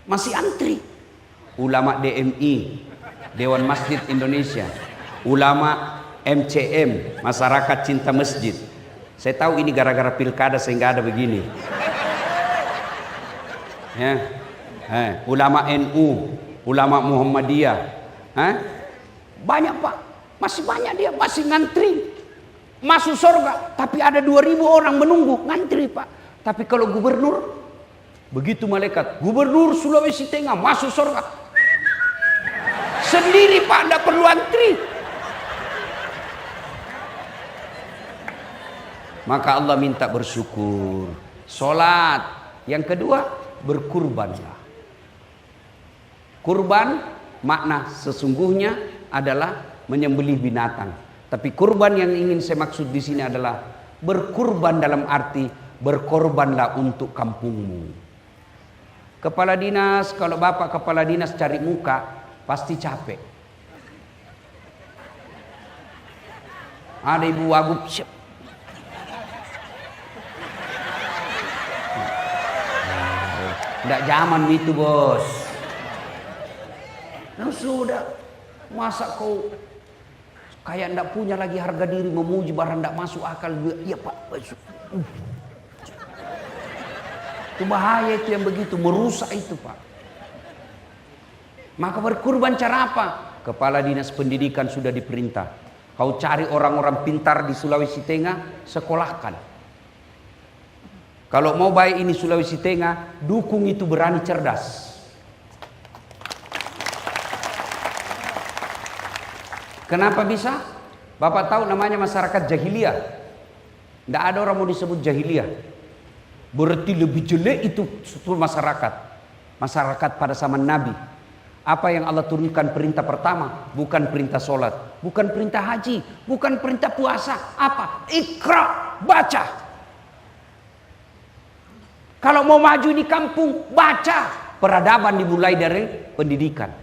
masih antri. Ulama DMI, Dewan Masjid Indonesia, ulama MCM, Masyarakat Cinta Masjid. Saya tahu ini gara-gara pilkada sehingga ada begini. Ya. Ulama NU, ulama Muhammadiyah. Banyak Pak, masih banyak dia, masih ngantri masuk surga, tapi ada 2.000 orang menunggu ngantri Pak. Tapi kalau gubernur, begitu malaikat, gubernur Sulawesi Tengah masuk surga sendiri Pak, tidak perlu antri. Maka Allah minta bersyukur, sholat. Yang kedua, berkurbanlah. Kurban makna sesungguhnya adalah menyembelih binatang. Tapi kurban yang ingin saya maksud di sini adalah berkurban dalam arti berkorbanlah untuk kampungmu. Kepala dinas, kalau bapak kepala dinas cari muka pasti capek. Ada ibu wagub, tidak zaman itu bos. Nah, sudah, masa kau kayak ndak punya lagi harga diri, memuji barang ndak masuk akal. Iya Pak, itu bahaya, itu yang begitu merusak itu Pak. Maka berkurban cara apa? Kepala dinas pendidikan sudah diperintah, kau cari orang-orang pintar di Sulawesi Tengah, sekolahkan. Kalau mau baik ini Sulawesi Tengah, dukung itu berani cerdas. Kenapa bisa? Bapak tahu namanya masyarakat jahiliyah. Tidak ada orang mau disebut jahiliyah. Berarti lebih jelek itu masyarakat. Masyarakat pada zaman Nabi. Apa yang Allah turunkan perintah pertama? Bukan perintah sholat, bukan perintah haji, bukan perintah puasa. Apa? Iqra, baca. Kalau mau maju di kampung, baca. Peradaban dimulai dari pendidikan.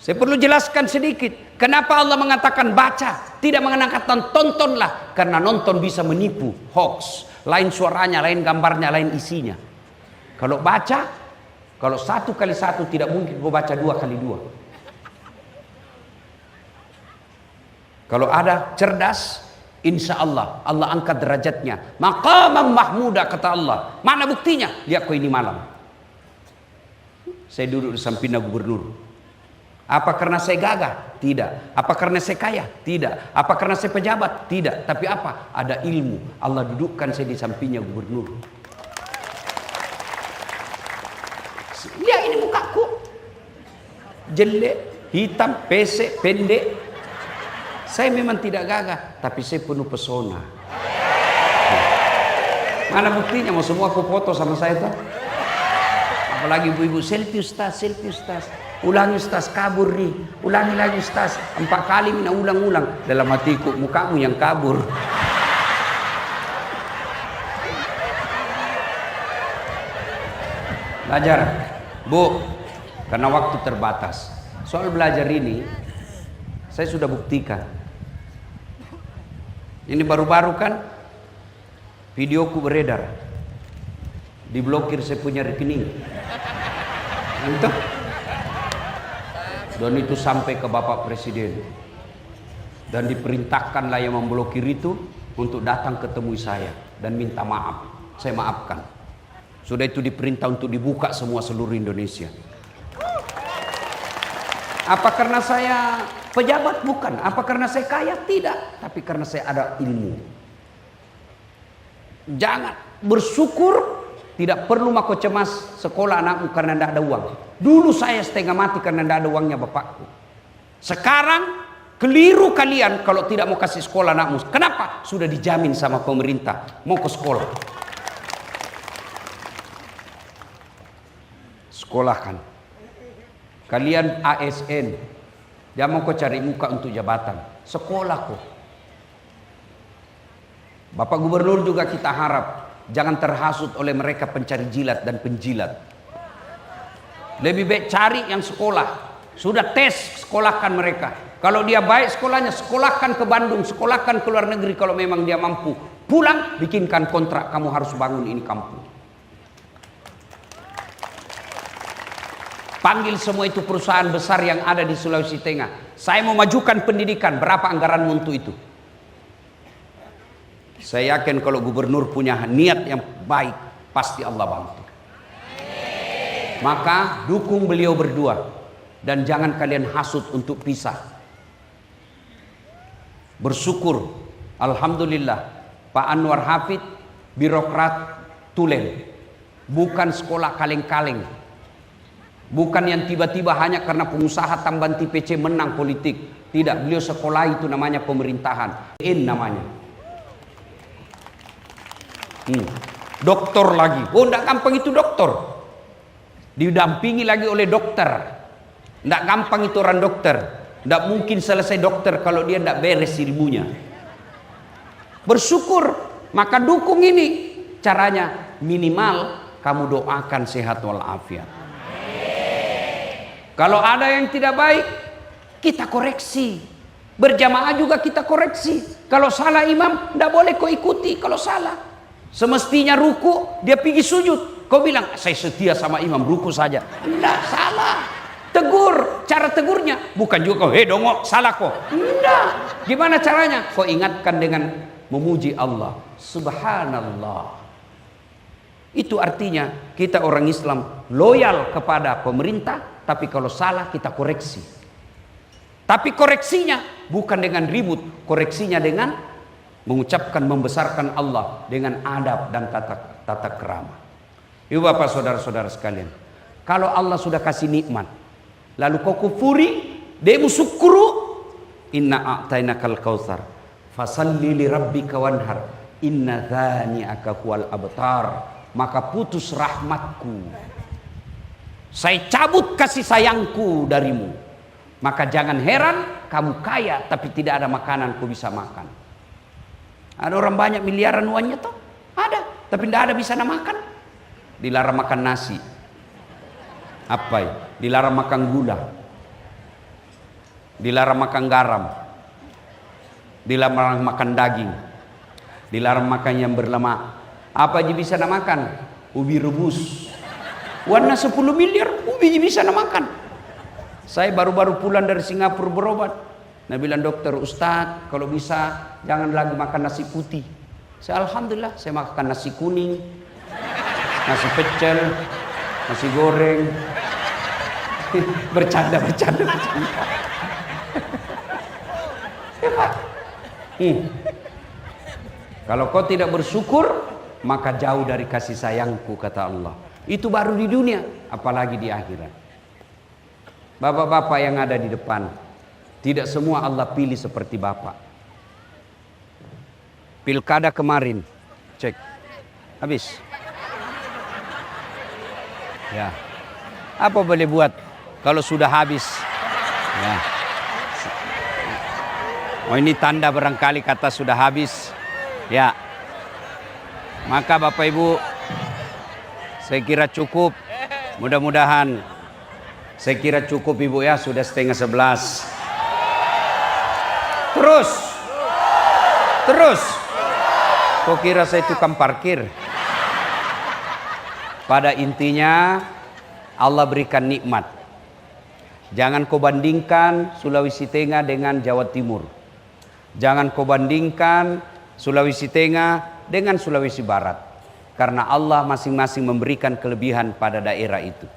Saya perlu jelaskan sedikit. Kenapa Allah mengatakan baca? Tidak mengatakan tontonlah. Karena nonton bisa menipu, hoax. Lain suaranya, lain gambarnya, lain isinya. Kalau baca, kalau 1 kali 1 tidak mungkin kau baca 2 kali 2. Kalau ada cerdas, insya Allah, Allah angkat derajatnya. Maqamam mahmuda kata Allah. Mana buktinya? Lihat kau ini malam. Saya duduk di samping gubernur. Apa karena saya gagah? Tidak. Apa karena saya kaya? Tidak. Apa karena saya pejabat? Tidak. Tapi apa? Ada ilmu. Allah dudukkan saya di sampingnya gubernur. Lihat ini mukaku. Jelek, hitam, pesek, pendek. Saya memang tidak gagah, tapi saya penuh pesona. Mana buktinya? Mau semua aku foto sama saya tuh. Apalagi ibu-ibu, selfie Ustaz, selfie Ustaz. Ulangi Ustaz, kabur nih. Ulangi lagi Ustaz. 4 kali mina ulang-ulang. Dalam hatiku, mukamu yang kabur. Belajar, Bu, karena waktu terbatas. Soal belajar ini, saya sudah buktikan. Ini baru-baru kan, videoku beredar. Diblokir saya punya rekening. Entah. Dan itu sampai ke Bapak Presiden. Dan diperintahkanlah yang memblokir itu untuk datang ketemu saya dan minta maaf. Saya maafkan. Sudah itu diperintah untuk dibuka semua seluruh Indonesia. Apa karena saya pejabat? Bukan. Apa karena saya kaya? Tidak. Tapi karena saya ada ilmu. Jangan bersyukur. Tidak perlu mako cemas sekolah anakmu karena tidak ada uang. Dulu saya setengah mati karena tidak ada uangnya bapakku. Sekarang keliru kalian kalau tidak mau kasih sekolah anakmu. Kenapa? Sudah dijamin sama pemerintah. Mau ke sekolah. Sekolahkan. Kalian ASN. Jangan mau kau cari muka untuk jabatan. Sekolah kok. Bapak Gubernur juga kita harap. Jangan terhasut oleh mereka pencari jilat dan penjilat. Lebih baik cari yang sekolah. Sudah tes, sekolahkan mereka. Kalau dia baik sekolahnya, sekolahkan ke Bandung, sekolahkan ke luar negeri kalau memang dia mampu. Pulang, bikinkan kontrak, kamu harus bangun ini kampung. Panggil semua itu perusahaan besar yang ada di Sulawesi Tengah. Saya mau majukan pendidikan, berapa anggaran untuk itu? Saya yakin kalau gubernur punya niat yang baik, pasti Allah bantu. Maka dukung beliau berdua. Dan jangan kalian hasut untuk pisah. Bersyukur, alhamdulillah, Pak Anwar Hafid, birokrat tulen. Bukan sekolah kaleng-kaleng. Bukan yang tiba-tiba hanya karena pengusaha tambahan TPC menang politik. Tidak, beliau sekolah itu namanya pemerintahan. Namanya. Doktor lagi. Oh, enggak gampang itu dokter. Didampingi lagi oleh dokter. Enggak gampang itu orang dokter. Enggak mungkin selesai dokter kalau dia enggak beres ilmunya. Bersyukur, maka dukung ini. Caranya minimal kamu doakan sehat walafiat. Kalau ada yang tidak baik, kita koreksi. Berjamaah juga kita koreksi. Kalau salah imam, tidak boleh kau ikuti kalau salah. Semestinya ruku, dia pergi sujud. Kau bilang, saya setia sama imam, ruku saja. Tidak, salah. Tegur, cara tegurnya. Bukan juga kau, dongo, salah kau. Tidak. Gimana caranya? Kau ingatkan dengan memuji Allah. Subhanallah. Itu artinya kita orang Islam loyal kepada pemerintah. Tapi kalau salah kita koreksi. Tapi koreksinya bukan dengan ribut. Koreksinya dengan mengucapkan, membesarkan Allah. Dengan adab dan tata kerama. Ibu bapak saudara-saudara sekalian. Kalau Allah sudah kasih nikmat. Lalu kau kufuri. Demu syukuru. Inna a'tainakal kautsar. Fasalli li rabbika wanhar. Inna dhani'aka huwal abtar. Maka putus rahmatku. Saya cabut kasih sayangku darimu. Maka jangan heran kamu kaya tapi tidak ada makanan kau bisa makan. Ada orang banyak miliaran uangnya toh? Ada, tapi tidak ada bisa makan. Dilarang makan nasi. Apa ya? Dilarang makan gula. Dilarang makan garam. Dilarang makan daging. Dilarang makan yang berlemak. Apa aja bisa makan? Ubi rebus. Warna 10 miliar, ubi bisa makan. Saya baru-baru pulang dari Singapura berobat. Nah bilang dokter, Ustadz kalau bisa jangan lagi makan nasi putih. Saya alhamdulillah, saya makan nasi kuning, nasi pecel, nasi goreng. Bercanda. Kalau kau tidak bersyukur, maka jauh dari kasih sayangku, kata Allah. Itu baru di dunia, apalagi di akhirat. Bapak-bapak yang ada di depan, tidak semua Allah pilih seperti bapak. Pilkada kemarin, cek, habis. Ya, apa boleh buat kalau sudah habis? Ya. Oh ini tanda barangkali kata sudah habis. Ya, maka Bapak Ibu, saya kira cukup, mudah-mudahan saya kira cukup Ibu ya, sudah 10:30. Terus, kok kira saya tukang parkir? Pada intinya Allah berikan nikmat. Jangan kau bandingkan Sulawesi Tengah dengan Jawa Timur. Jangan kau bandingkan Sulawesi Tengah dengan Sulawesi Barat. Karena Allah masing-masing memberikan kelebihan pada daerah itu.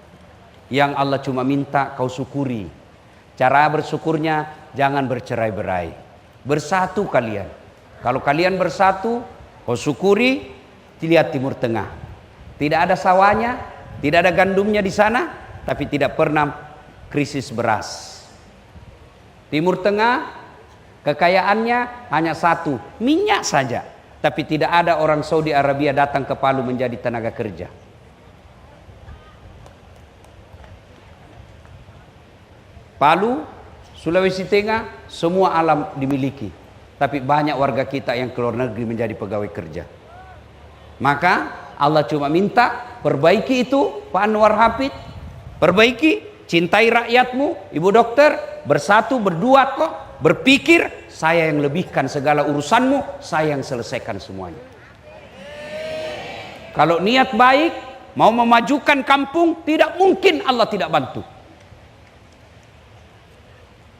Yang Allah cuma minta kau syukuri. Cara bersyukurnya jangan bercerai-berai. Bersatu kalian. Kalau kalian bersatu, kau syukuri, lihat Timur Tengah. Tidak ada sawahnya, tidak ada gandumnya di sana, tapi tidak pernah krisis beras. Timur Tengah kekayaannya hanya satu, minyak saja. Tapi tidak ada orang Saudi Arabia datang ke Palu menjadi tenaga kerja. Palu, Sulawesi Tengah, semua alam dimiliki. Tapi banyak warga kita yang keluar negeri menjadi pegawai kerja. Maka Allah cuma minta, perbaiki itu Pak Anwar Hafid. Perbaiki, cintai rakyatmu, Ibu dokter, bersatu, berdua kok, berpikir, saya yang lebihkan segala urusanmu, saya yang selesaikan semuanya. Kalau niat baik, mau memajukan kampung, tidak mungkin Allah tidak bantu.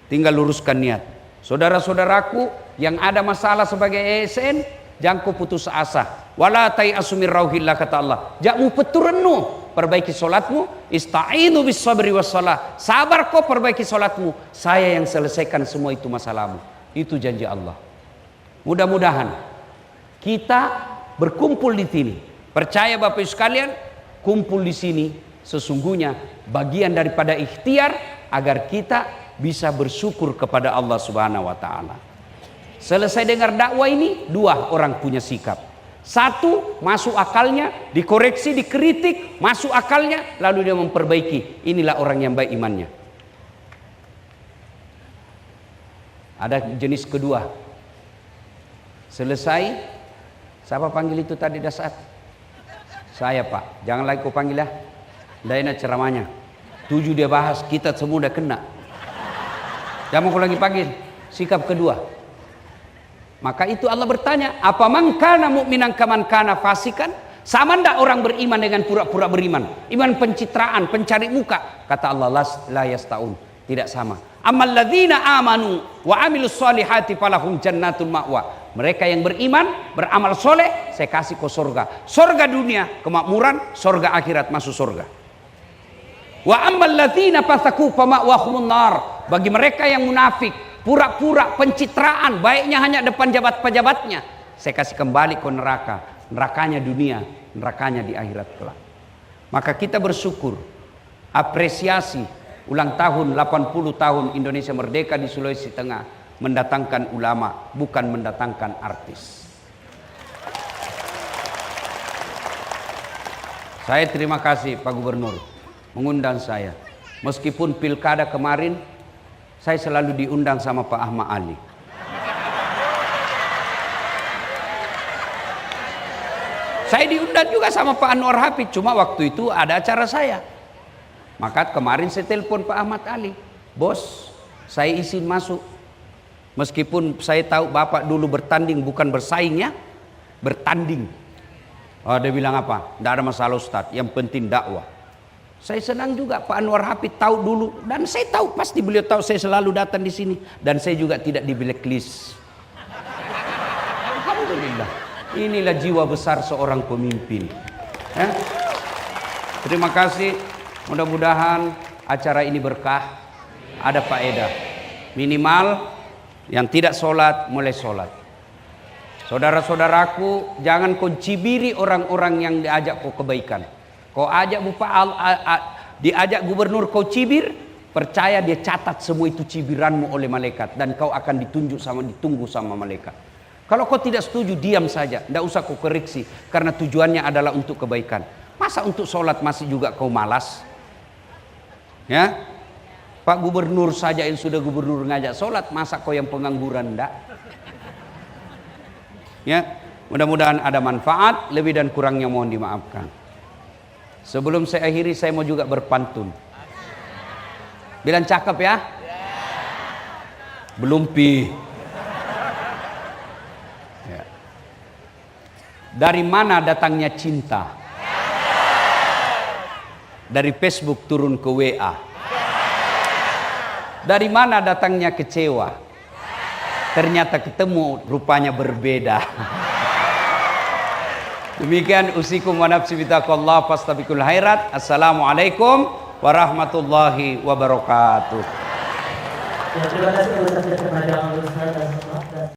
tinggal luruskan niat. Saudara-saudaraku yang ada masalah sebagai ASN, jangan kau putus asa. Wala tai'asu min rauhillah, kata Allah. Jangan peturenu, perbaiki solatmu. Ista'inu bis sabri was salah. Sabar kau, perbaiki solatmu. Saya yang selesaikan semua itu masalahmu. Itu janji Allah. Mudah-mudahan kita berkumpul di sini. Percaya Bapak Ibu sekalian, kumpul di sini sesungguhnya bagian daripada ikhtiar agar kita bisa bersyukur kepada Allah Subhanahu wa taala. Selesai dengar dakwah ini, dua orang punya sikap. Satu, masuk akalnya, dikoreksi, dikritik, masuk akalnya, lalu dia memperbaiki. Inilah orang yang baik imannya. Ada jenis kedua. Selesai, siapa panggil itu tadi dasar? Saya Pak, jangan lagi kau panggil ya. Tidak enak ceramahnya. 7 dia bahas, kita semua udah kena. Jangan kau lagi panggil. Sikap kedua. Maka itu Allah bertanya, apa man kana mu'minan kaman kana fasikan? Sama ndak orang beriman dengan pura-pura beriman? Iman pencitraan, pencari muka. Kata Allah, la yastaun. Tidak sama. Amal ladzina amanu wa amilus solihati falahum jannatul ma'wa. Mereka yang beriman, beramal soleh, saya kasih ke surga. Surga dunia, kemakmuran, surga akhirat, masuk surga. Wa ammal ladzina fasaku fama'wahumun nar. Bagi mereka yang munafik, pura-pura pencitraan, baiknya hanya depan pejabatnya, saya kasih kembali ke neraka. Nerakanya dunia, nerakanya di akhirat kelak. Maka kita bersyukur, apresiasi ulang tahun 80 tahun Indonesia merdeka di Sulawesi Tengah mendatangkan ulama, bukan mendatangkan artis. Saya terima kasih Pak Gubernur mengundang saya. Meskipun pilkada kemarin saya selalu diundang sama Pak Ahmad Ali. Saya diundang juga sama Pak Anwar Hafid, cuma waktu itu ada acara saya. Maka kemarin saya telepon Pak Ahmad Ali, bos, saya izin masuk. Meskipun saya tahu Bapak dulu bertanding, bukan bersaing ya, bertanding. Oh, dia bilang apa? Tidak ada masalah Ustadz, yang penting dakwah. Saya senang juga Pak Anwar Hafid tahu dulu, dan saya tahu pasti beliau tahu saya selalu datang di sini, dan saya juga tidak di blacklist. Alhamdulillah, inilah jiwa besar seorang pemimpin. Ya? Terima kasih. Mudah-mudahan acara ini berkah, ada faedah. Minimal yang tidak sholat mulai sholat. Saudara-saudaraku, jangan kau cibiri orang-orang yang diajak kau kebaikan. Kau ajak diajak gubernur kau cibir, percaya dia catat semua itu cibiranmu oleh malaikat, dan kau akan ditunggu sama malaikat. Kalau kau tidak setuju, diam saja, tidak usah kau koreksi, karena tujuannya adalah untuk kebaikan. Masa untuk sholat masih juga kau malas? Ya, Pak Gubernur saja yang sudah gubernur ngajak sholat, masa kau yang pengangguran enggak? Ya, mudah-mudahan ada manfaat, lebih dan kurangnya mohon dimaafkan. Sebelum saya akhiri, saya mau juga berpantun. Bilang cakep ya? Belum pi. Ya. Dari mana datangnya cinta? Dari Facebook turun ke WA. Dari mana datangnya kecewa? Ternyata ketemu, rupanya berbeda. Demikian usikum wa nafsi bitaqwallah fastabiqul khairat. Assalamualaikum warahmatullahi wabarakatuh. Terima kasih kepada